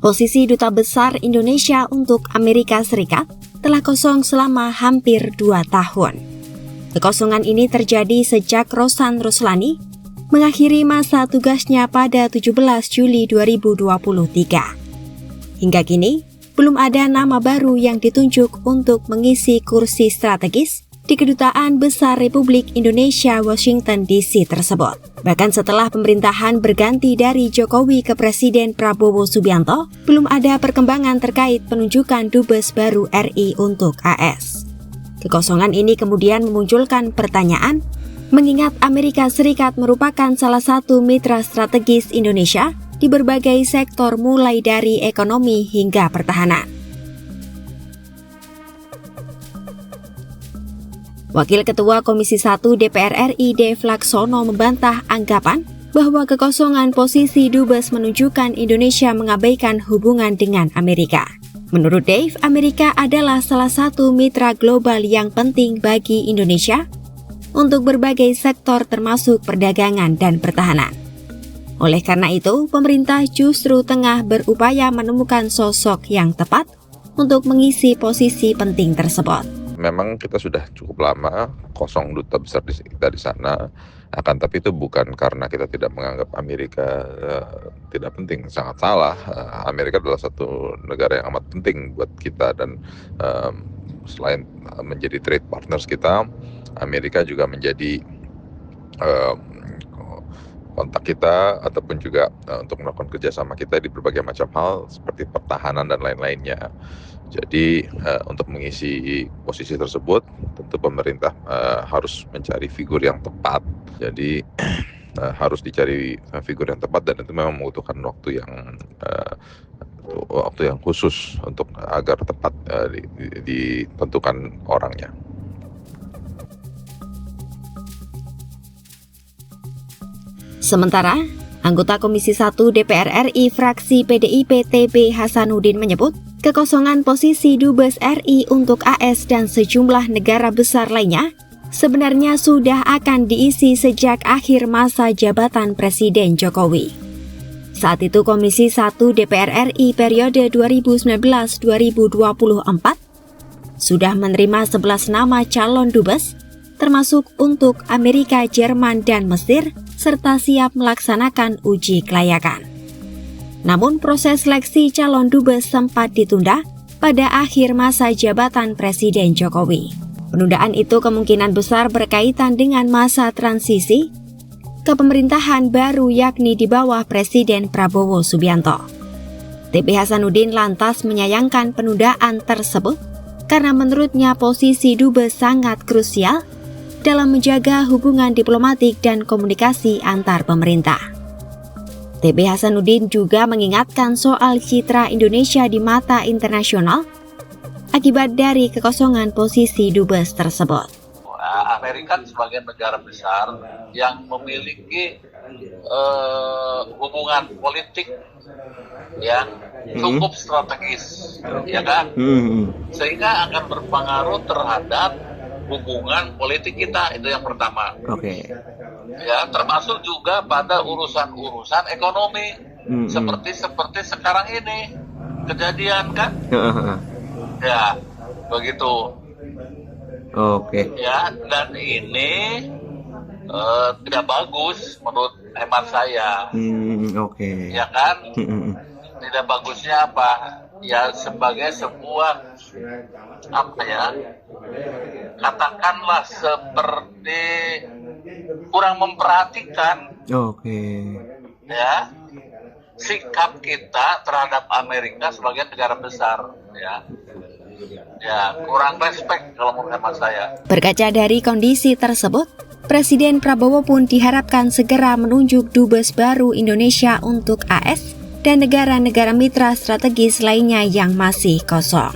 Posisi Duta Besar Indonesia untuk Amerika Serikat telah kosong selama hampir 2 tahun. Kekosongan ini terjadi sejak Rosan Roslani mengakhiri masa tugasnya pada 17 Juli 2023. Hingga kini, belum ada nama baru yang ditunjuk untuk mengisi kursi strategis di Kedutaan Besar Republik Indonesia Washington DC tersebut. Bahkan setelah pemerintahan berganti dari Jokowi ke Presiden Prabowo Subianto, belum ada perkembangan terkait penunjukan Dubes baru RI untuk AS. Kekosongan ini kemudian memunculkan pertanyaan, mengingat Amerika Serikat merupakan salah satu mitra strategis Indonesia di berbagai sektor mulai dari ekonomi hingga pertahanan. Wakil Ketua Komisi 1 DPR RI Dave Laksono membantah anggapan bahwa kekosongan posisi Dubes menunjukkan Indonesia mengabaikan hubungan dengan Amerika. Menurut Dave, Amerika adalah salah satu mitra global yang penting bagi Indonesia untuk berbagai sektor termasuk perdagangan dan pertahanan. Oleh karena itu, pemerintah justru tengah berupaya menemukan sosok yang tepat untuk mengisi posisi penting tersebut. Memang kita sudah cukup lama kosong duta besar kita di sana, tapi itu bukan karena kita tidak menganggap Amerika tidak penting, sangat salah. Amerika adalah satu negara yang amat penting buat kita dan selain menjadi trade partners kita, Amerika juga menjadi kontak kita ataupun juga untuk melakukan kerjasama kita di berbagai macam hal seperti pertahanan dan lain-lainnya. Jadi untuk mengisi posisi tersebut tentu pemerintah harus mencari figur yang tepat. Jadi harus dicari figur yang tepat dan itu memang membutuhkan waktu yang khusus untuk agar tepat ditentukan orangnya. Sementara, anggota Komisi 1 DPR RI fraksi PDIP TB Hasanuddin menyebut, kekosongan posisi Dubes RI untuk AS dan sejumlah negara besar lainnya sebenarnya sudah akan diisi sejak akhir masa jabatan Presiden Jokowi. Saat itu Komisi 1 DPR RI periode 2019-2024 sudah menerima 11 nama calon Dubes, termasuk untuk Amerika, Jerman, dan Mesir, serta siap melaksanakan uji kelayakan. Namun proses seleksi calon Dubes sempat ditunda pada akhir masa jabatan Presiden Jokowi. Penundaan itu kemungkinan besar berkaitan dengan masa transisi kepemerintahan baru yakni di bawah Presiden Prabowo Subianto. TB Hasanuddin lantas menyayangkan penundaan tersebut karena menurutnya posisi Dubes sangat krusial dalam menjaga hubungan diplomatik dan komunikasi antar pemerintah. TB Hasanuddin juga mengingatkan soal citra Indonesia di mata internasional akibat dari kekosongan posisi Dubes tersebut. Amerika sebagai negara besar yang memiliki hubungan politik yang cukup strategis, ya kan? Sehingga akan berpengaruh terhadap hubungan politik kita, itu yang pertama. Ya, termasuk juga pada urusan-urusan ekonomi seperti sekarang ini kejadian kan? Ya, begitu. Ya, dan ini tidak bagus menurut hemat saya. Ya kan? Tidak bagusnya apa? Ya sebagai sebuah katakanlah seperti kurang memperhatikan ya sikap kita terhadap Amerika sebagai negara besar, ya kurang respect kalau menurut hemat saya. Berkaca dari kondisi tersebut, Presiden Prabowo pun diharapkan segera menunjuk Dubes baru Indonesia untuk AS dan negara-negara mitra strategis lainnya yang masih kosong.